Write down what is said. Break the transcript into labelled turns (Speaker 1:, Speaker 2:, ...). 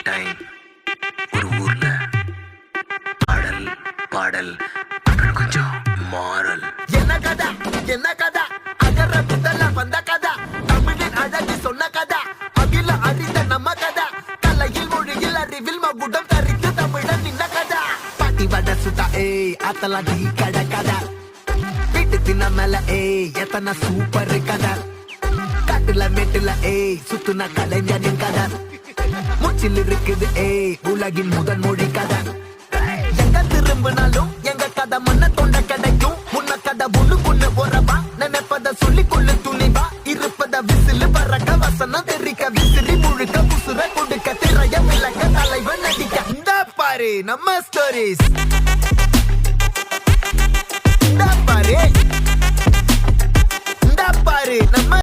Speaker 1: Time ஒரு ஊர்ல பாடல் பாடல் அப்புறம் கொஞ்சம் மாறல்.
Speaker 2: என்ன கதை என்ன கதை அகர முதல்ல வந்த கதை தமிழின் அழகு சொன்ன கதை அகில அறிந்த நம்ம கதை கலையில் மொழியில் அறிவில் மகுடம் தரித்து தமிழன் நின்ன கதை பாட்டி வட சுட்டா அத்தலா டீ கடை கதை வீட்டு தின்ன மேல எத்தனை சூப்பர் கதை காட்டுல மேட்டுல சுத்துன கலைஞனின் கதை மூச்சில் இருக்குது உலகின் முதல் மொழி கதை எங்க திரும்பினாலும் எங்க கதை மண்ண தொண்ட கிடைக்கும் முன்ன கதை ஒண்ணு போறவா நினைப்பத சொல்லி கொள்ளு துணிவா இருப்பத விசிலு பறக்க வசனம் தெரிக்க விசிறி முழுக்க புசுர கொடுக்க திரைய விளக்க தலைவன் நடிக்க இந்த பாரு நம்ம ஸ்டோரிஸ் இந்த பாரு